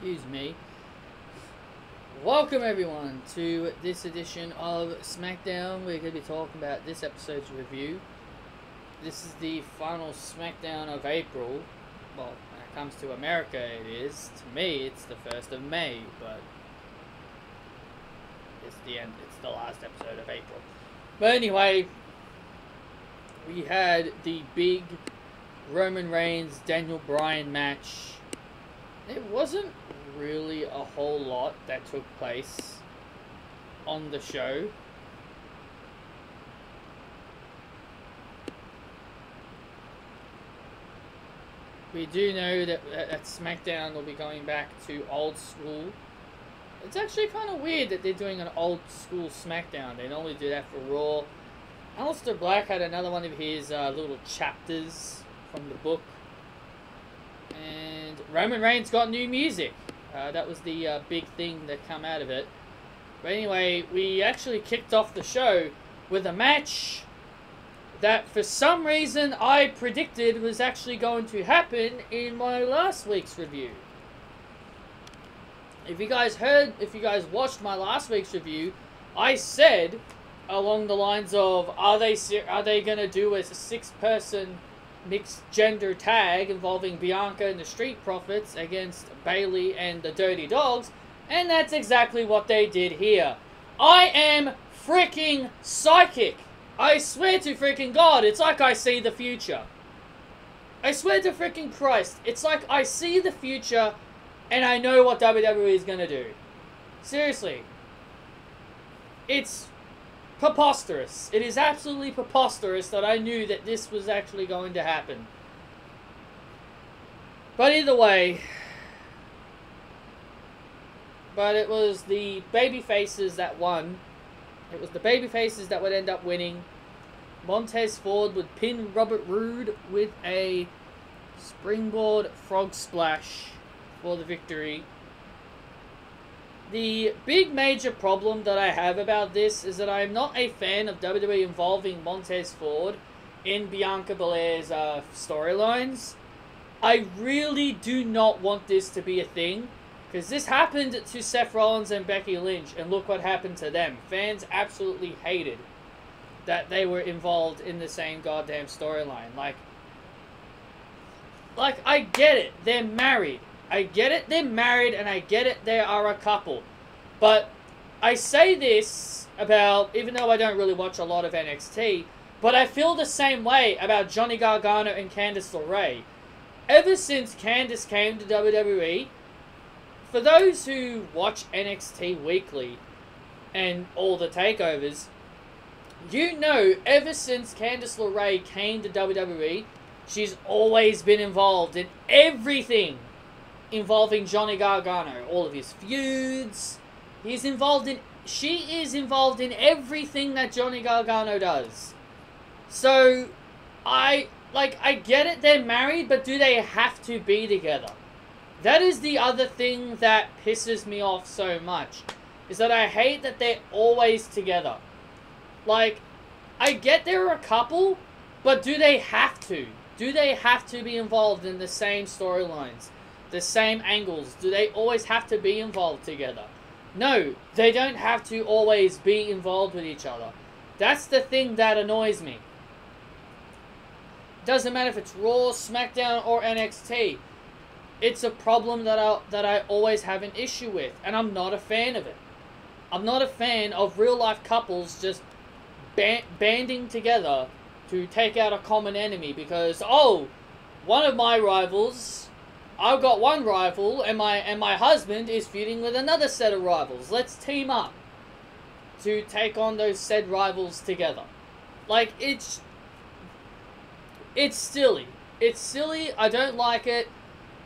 Excuse me. Welcome everyone to this edition of Smackdown. We're going to be talking about this episode's review. This is the final Smackdown of April. Well, when it comes to America it is. To me it's the 1st of May, but it's the end. It's the last episode of April. But anyway, we had the big Roman Reigns Daniel Bryan match. It wasn't really a whole lot that took place on the show. We do know that SmackDown will be going back to old school. It's actually kind of weird that they're doing an old school SmackDown. They normally do that for Raw. Aleister Black had another one of his little chapters from the book. And Roman Reigns got new music. That was the big thing that come out of it. But anyway, we actually kicked off the show with a match that for some reason I predicted was actually going to happen in my last week's review. If you guys watched my last week's review, I said along the lines of, are they gonna do a 6-person mixed gender tag involving Bianca and the Street Profits against Bayley and the Dirty Dogs? And that's exactly what they did here. I am freaking psychic. I swear to freaking God, it's like I see the future. I swear to freaking Christ, it's like I see the future and I know what WWE is gonna do. Seriously. It's preposterous. It is absolutely preposterous that I knew that this was actually going to happen. But either way, it was the babyfaces that won. It was the babyfaces that would end up winning. Montez Ford would pin Robert Roode with a springboard frog splash for the victory. The big major problem that I have about this is that I am not a fan of WWE involving Montez Ford in Bianca Belair's storylines. I really do not want this to be a thing, because this happened to Seth Rollins and Becky Lynch, and look what happened to them. Fans absolutely hated that they were involved in the same goddamn storyline. Like, I get it, they're married. I get it, they're married, and I get it, they are a couple. But I say this about, even though I don't really watch a lot of NXT, but I feel the same way about Johnny Gargano and Candice LeRae. Ever since Candice came to WWE, for those who watch NXT weekly and all the takeovers, you know, ever since Candice LeRae came to WWE, she's always been involved in everything involving Johnny Gargano. All of his feuds. She is involved in everything that Johnny Gargano does. So, I get it, they're married, but do they have to be together? That is the other thing that pisses me off so much, is that I hate that they're always together. Like, I get they're a couple, but do they have to? Do they have to be involved in the same storylines? The same angles? Do they always have to be involved together? No, they don't have to always be involved with each other. That's the thing that annoys me. Doesn't matter if it's Raw, SmackDown, or NXT. It's a problem that I always have an issue with, and I'm not a fan of it. I'm not a fan of real-life couples just banding together to take out a common enemy because, oh, one of my rivals, I've got one rival, and my husband is feuding with another set of rivals. Let's team up to take on those said rivals together. Like, it's silly. It's silly. I don't like it.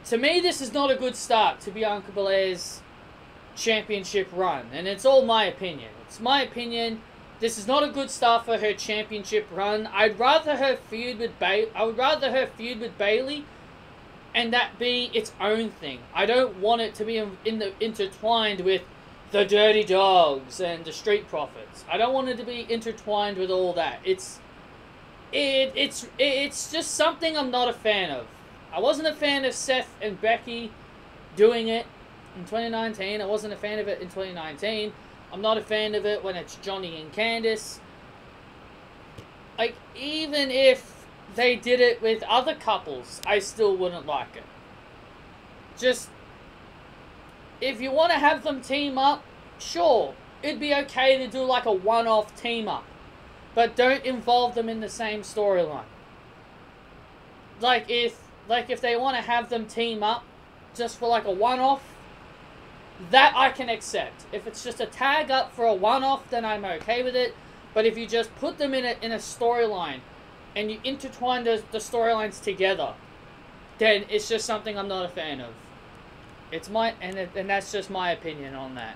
To me, this is not a good start to Bianca Belair's championship run, and it's all my opinion. It's my opinion. This is not a good start for her championship run. I'd rather her feud with Bayley, and that be its own thing. I don't want it to be intertwined with the Dirty Dogs and the Street Profits. I don't want it to be intertwined with all that. It's just something I'm not a fan of. I wasn't a fan of Seth and Becky doing it. in 2019. I wasn't a fan of it in 2019. I'm not a fan of it when it's Johnny and Candice. Like, even if they did it with other couples, I still wouldn't like it. Just, if you want to have them team up, sure, it'd be okay to do like a one-off team up. But don't involve them in the same storyline. Like if they want to have them team up just for like a one-off, that I can accept. If it's just a tag up for a one-off, then I'm okay with it. But if you just put them in a storyline and you intertwine the storylines together, then it's just something I'm not a fan of. It's my and that's just my opinion on that.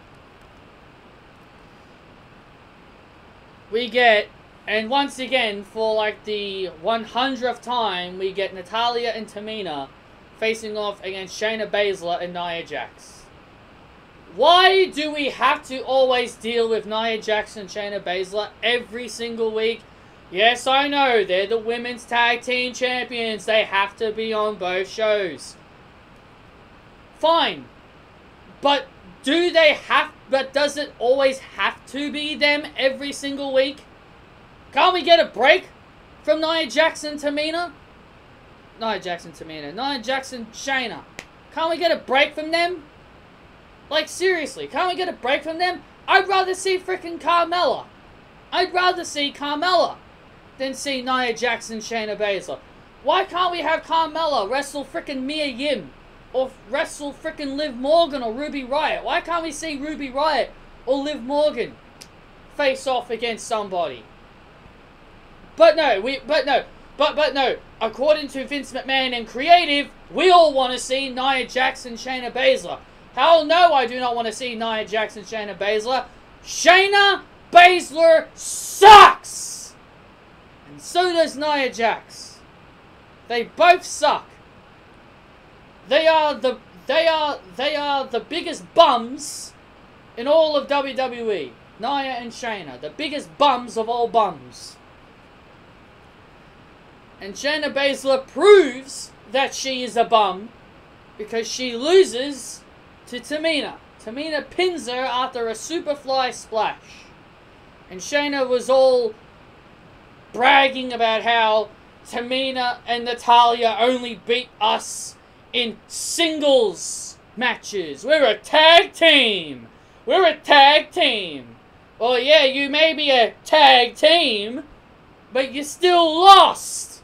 We get, and once again, for like the 100th time, we get Natalya and Tamina facing off against Shayna Baszler and Nia Jax. Why do we have to always deal with Nia Jax and Shayna Baszler every single week? Yes, I know, they're the women's tag team champions. They have to be on both shows. Fine. But does it always have to be them every single week? Can't we get a break from Nia Jax and Tamina? Nia Jax and Shayna. Can't we get a break from them? Like, seriously, can't we get a break from them? I'd rather see frickin' Carmella. I'd rather see Carmella than see Nia Jax and Shayna Baszler. Why can't we have Carmella wrestle frickin' Mia Yim? Or wrestle frickin' Liv Morgan or Ruby Riott? Why can't we see Ruby Riott or Liv Morgan face off against somebody? But no. According to Vince McMahon and creative, we all want to see Nia Jax and Shayna Baszler. Hell no, I do not want to see Nia Jax and Shayna Baszler. Shayna Baszler sucks! And so does Nia Jax. They both suck. They are the biggest bums in all of WWE. Nia and Shayna, the biggest bums of all bums. And Shayna Baszler proves that she is a bum because she loses to Tamina. Tamina pins her after a Superfly splash. And Shayna was all bragging about how Tamina and Natalya only beat us in singles matches. We're a tag team. We're a tag team. Well, yeah, you may be a tag team, but you still lost.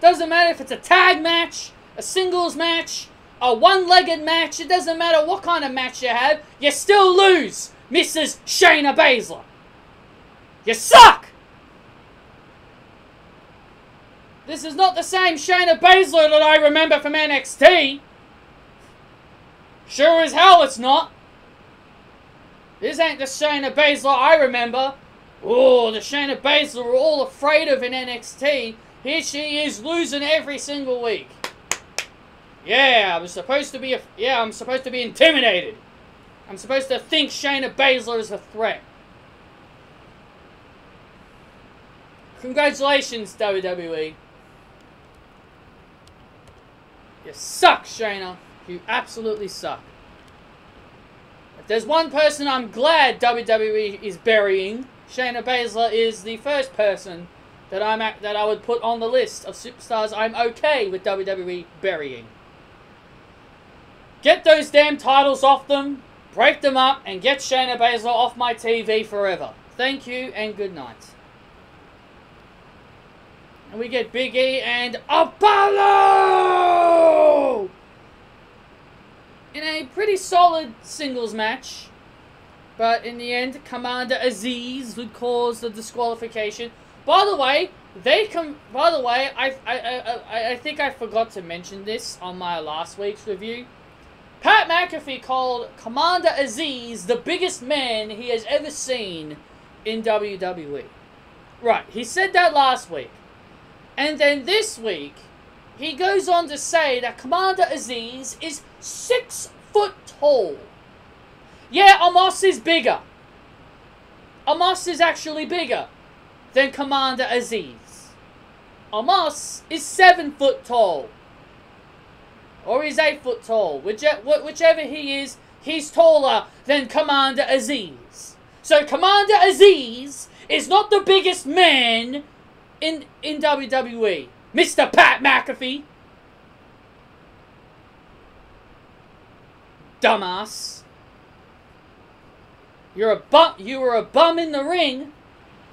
Doesn't matter if it's a tag match, a singles match, a one-legged match. It doesn't matter what kind of match you have. You still lose, Mrs. Shayna Baszler. You suck! This is not the same Shayna Baszler that I remember from NXT. Sure as hell it's not. This ain't the Shayna Baszler I remember. Oh, the Shayna Baszler we're all afraid of in NXT. Here she is losing every single week. Yeah, I'm supposed to be intimidated. I'm supposed to think Shayna Baszler is a threat. Congratulations, WWE. You suck, Shayna. You absolutely suck. If there's one person I'm glad WWE is burying, Shayna Baszler is the first person that I would put on the list of superstars I'm okay with WWE burying. Get those damn titles off them, break them up, and get Shayna Baszler off my TV forever. Thank you and good night. And we get Big E and Apollo! In a pretty solid singles match. But in the end, Commander Aziz would cause the disqualification. By the way, I think I forgot to mention this on my last week's review. Pat McAfee called Commander Aziz the biggest man he has ever seen in WWE. Right, he said that last week. And then this week, he goes on to say that Commander Aziz is 6 foot tall. Yeah, Omos is bigger. Omos is actually bigger than Commander Aziz. Omos is 7 foot tall. Or he's 8 foot tall. Whichever he is, he's taller than Commander Aziz. So Commander Aziz is not the biggest man in WWE. Mr. Pat McAfee. Dumbass. You were a bum in the ring,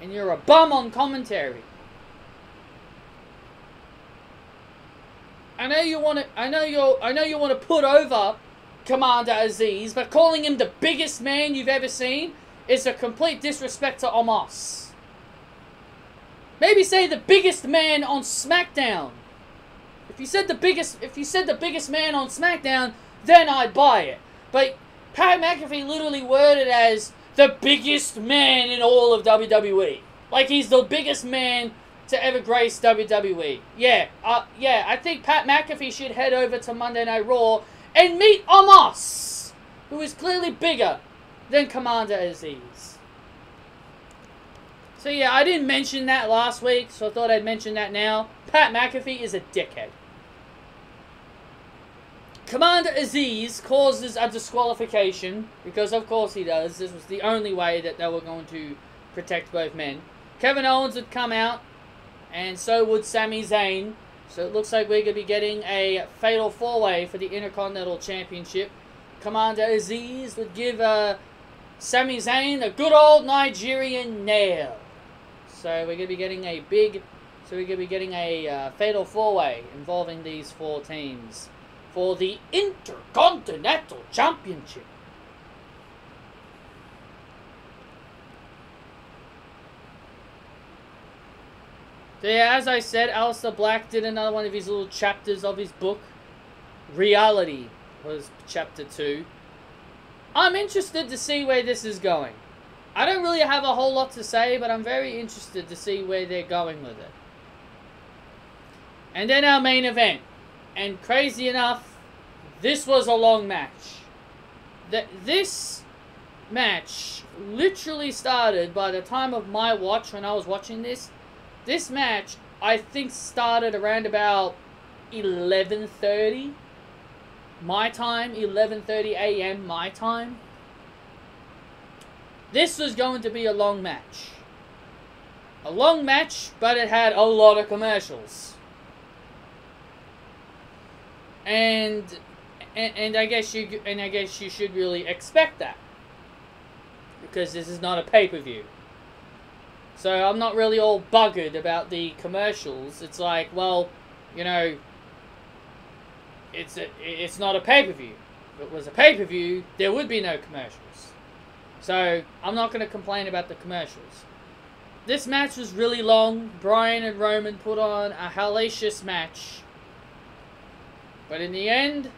and you're a bum on commentary. I know you want to put over Commander Aziz, but calling him the biggest man you've ever seen is a complete disrespect to Omos. Maybe say the biggest man on Smackdown. If you said the biggest man on Smackdown, then I'd buy it. But Pat McAfee literally worded as the biggest man in all of WWE. Like he's the biggest man to ever grace WWE. Yeah, I think Pat McAfee should head over to Monday Night Raw and meet Omos, who is clearly bigger than Commander Aziz. So yeah, I didn't mention that last week, so I thought I'd mention that now. Pat McAfee is a dickhead. Commander Aziz causes a disqualification, because of course he does. This was the only way that they were going to protect both men. Kevin Owens would come out, and so would Sami Zayn. So it looks like we're going to be getting a fatal 4-way for the Intercontinental Championship. Commander Aziz would give Sami Zayn a good old Nigerian nail. So we're going to be getting a fatal 4-way involving these 4 teams for the Intercontinental Championship. So yeah, as I said, Aleister Black did another one of his little chapters of his book. Reality was chapter 2. I'm interested to see where this is going. I don't really have a whole lot to say, but I'm very interested to see where they're going with it. And then our main event. And crazy enough, this was a long match. This match literally started by the time of my watch when I was watching this. This match, I think, started around about 11:30 my time, 11:30 a.m. my time. This was going to be a long match. A long match, but it had a lot of commercials. And I guess you should really expect that, because this is not a pay-per-view. So I'm not really all buggered about the commercials. It's like, well, you know, it's not a pay-per-view. If it was a pay-per-view, there would be no commercials. So I'm not going to complain about the commercials. This match was really long. Bryan and Roman put on a hellacious match. But in the end,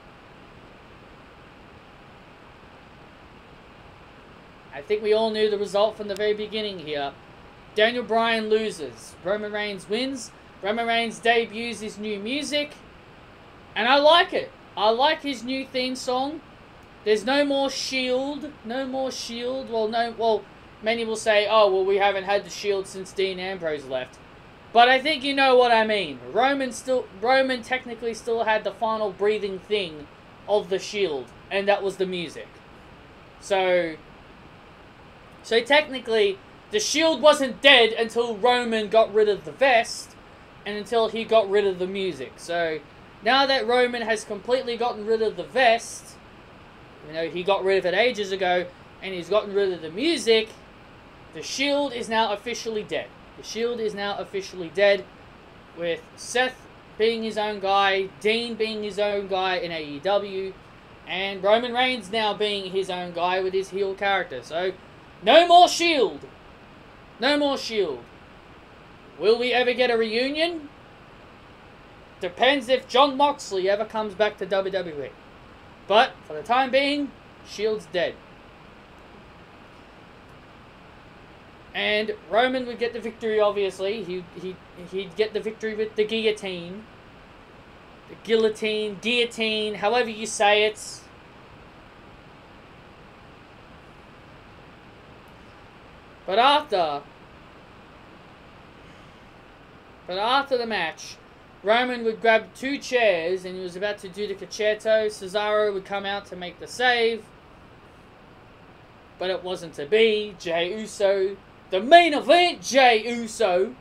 I think we all knew the result from the very beginning here. Daniel Bryan loses. Roman Reigns wins. Roman Reigns debuts his new music. And I like it. I like his new theme song. There's no more Shield. No more Shield. Well, many will say, oh, well, we haven't had the Shield since Dean Ambrose left. But I think you know what I mean. Roman technically still had the final breathing thing of the Shield. And that was the music. So technically, the Shield wasn't dead until Roman got rid of the vest, and until he got rid of the music. So now that Roman has completely gotten rid of the vest, you know, he got rid of it ages ago, and he's gotten rid of the music, the Shield is now officially dead. The Shield is now officially dead, with Seth being his own guy, Dean being his own guy in AEW, and Roman Reigns now being his own guy with his heel character. So, no more Shield. No more Shield. Will we ever get a reunion? Depends if Jon Moxley ever comes back to WWE. But, for the time being, Shield's dead. And Roman would get the victory, obviously. He'd get the victory with the guillotine. The guillotine, however you say it. But after the match, Roman would grab 2 chairs and he was about to do the concerto. Cesaro would come out to make the save. But it wasn't to be. Jey Uso. The main event, Jey Uso.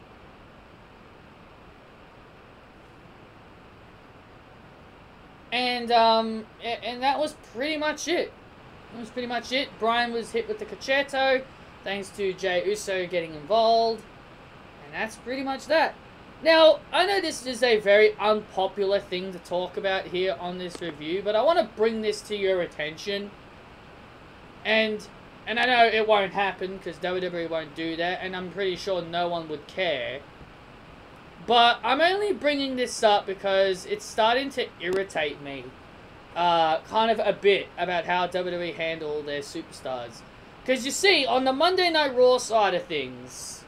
And that was pretty much it. That was pretty much it. Bryan was hit with the concerto, thanks to Jey Uso getting involved. And that's pretty much that. Now, I know this is a very unpopular thing to talk about here on this review, but I want to bring this to your attention. And I know it won't happen, because WWE won't do that, and I'm pretty sure no one would care. But I'm only bringing this up because it's starting to irritate me. Kind of a bit about how WWE handle their superstars. Because you see, on the Monday Night Raw side of things,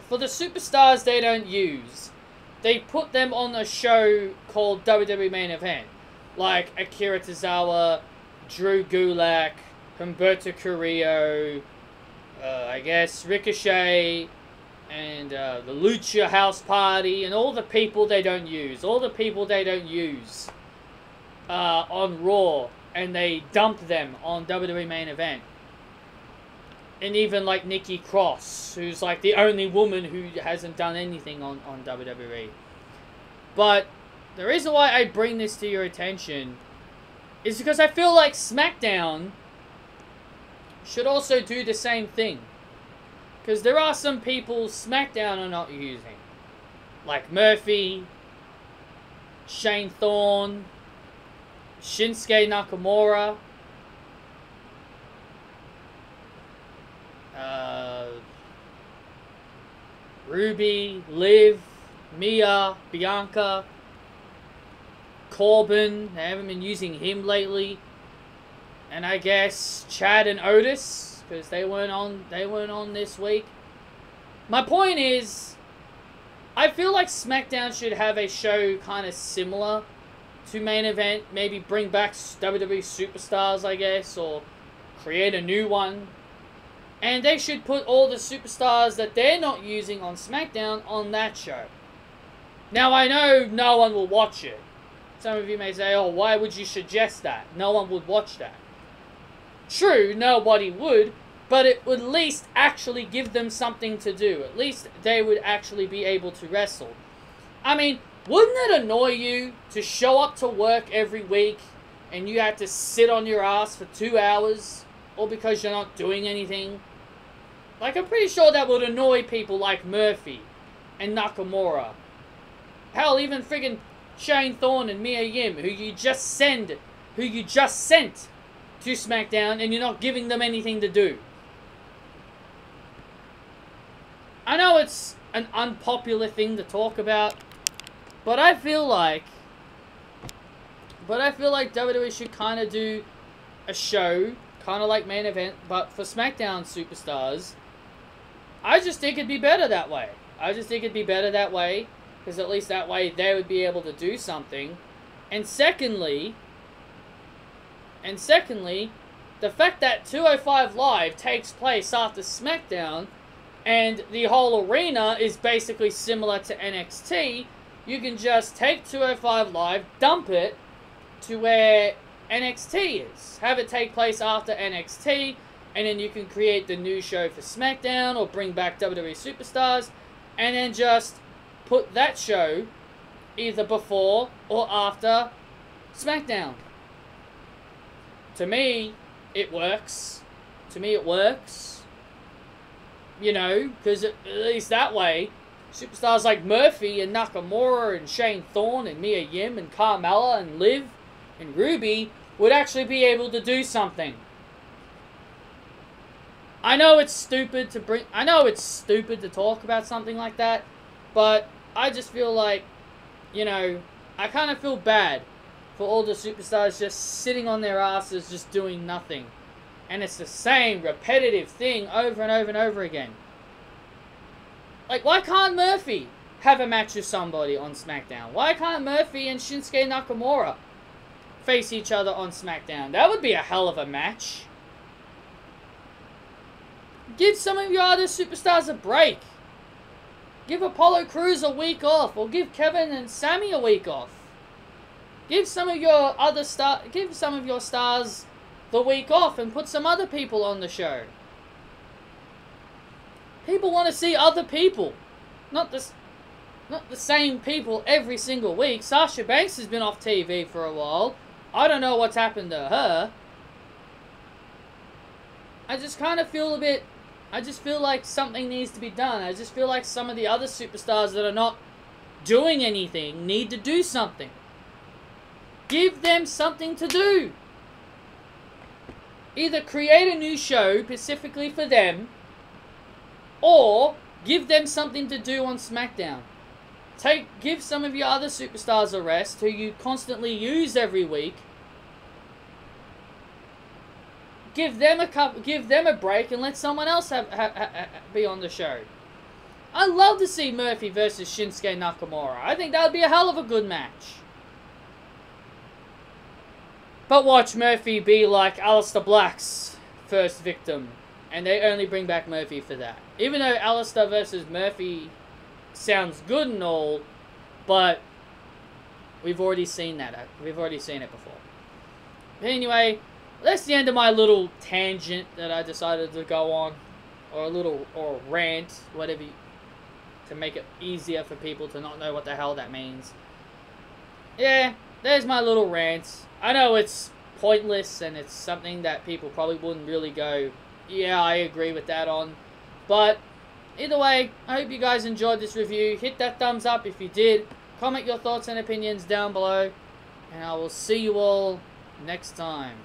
for the superstars they don't use, they put them on a show called WWE Main Event. Like Akira Tozawa, Drew Gulak, Humberto Carrillo, I guess Ricochet, and the Lucha House Party, and all the people they don't use. All the people they don't use on Raw, and they dump them on WWE Main Event. And even like Nikki Cross, who's like the only woman who hasn't done anything on WWE. But the reason why I bring this to your attention is because I feel like Smackdown should also do the same thing. Because there are some people Smackdown are not using. Like Murphy, Shane Thorne, Shinsuke Nakamura, Ruby, Liv, Mia, Bianca, Corbin. They haven't been using him lately. And I guess Chad and Otis, because they weren't on this week. My point is, I feel like SmackDown should have a show kind of similar to Main Event. Maybe bring back WWE Superstars, I guess, or create a new one. And they should put all the superstars that they're not using on SmackDown on that show. Now, I know no one will watch it. Some of you may say, oh, why would you suggest that? No one would watch that. True, nobody would, but it would at least actually give them something to do. At least they would actually be able to wrestle. I mean, wouldn't it annoy you to show up to work every week and you have to sit on your ass for 2 hours, all because you're not doing anything? Like, I'm pretty sure that would annoy people like Murphy and Nakamura. Hell, even friggin' Shane Thorne and Mia Yim, who you just sent to SmackDown, and you're not giving them anything to do. I know it's an unpopular thing to talk about, but I feel like WWE should kind of do a show, kind of like Main Event, but for SmackDown superstars. I just think it'd be better that way. Because at least that way they would be able to do something. And secondly, the fact that 205 Live takes place after SmackDown, and the whole arena is basically similar to NXT, you can just take 205 Live, dump it to where NXT is. Have it take place after NXT, and then you can create the new show for SmackDown, or bring back WWE Superstars, and then just put that show either before or after SmackDown. To me, it works. You know, because at least that way, superstars like Murphy and Nakamura and Shane Thorne and Mia Yim and Carmella and Liv and Ruby would actually be able to do something. I know it's stupid to talk about something like that, but I just feel like, you know, I kind of feel bad for all the superstars just sitting on their asses, just doing nothing. And it's the same repetitive thing over and over and over again. Like, why can't Murphy have a match with somebody on SmackDown? Why can't Murphy and Shinsuke Nakamura face each other on SmackDown? That would be a hell of a match. Give some of your other superstars a break. Give Apollo Crews a week off, or give Kevin and Sammy a week off. Give some of your stars the week off and put some other people on the show. People want to see other people, not the same people every single week. Sasha Banks has been off TV for a while. I don't know what's happened to her. I just kind of feel I just feel like something needs to be done. I just feel like some of the other superstars that are not doing anything need to do something. Give them something to do. Either create a new show specifically for them, or give them something to do on SmackDown. Give some of your other superstars a rest who you constantly use every week. Give them a break and let someone else be on the show. I'd love to see Murphy versus Shinsuke Nakamura. I think that would be a hell of a good match. But watch Murphy be like Aleister Black's first victim, and they only bring back Murphy for that. Even though Aleister versus Murphy sounds good and all, but we've already seen that. We've already seen it before. But anyway, that's the end of my little tangent that I decided to go on, or a rant, whatever, to make it easier for people to not know what the hell that means. Yeah, there's my little rant. I know it's pointless and it's something that people probably wouldn't really go, yeah, I agree with that on. But either way, I hope you guys enjoyed this review. Hit that thumbs up if you did. Comment your thoughts and opinions down below. And I will see you all next time.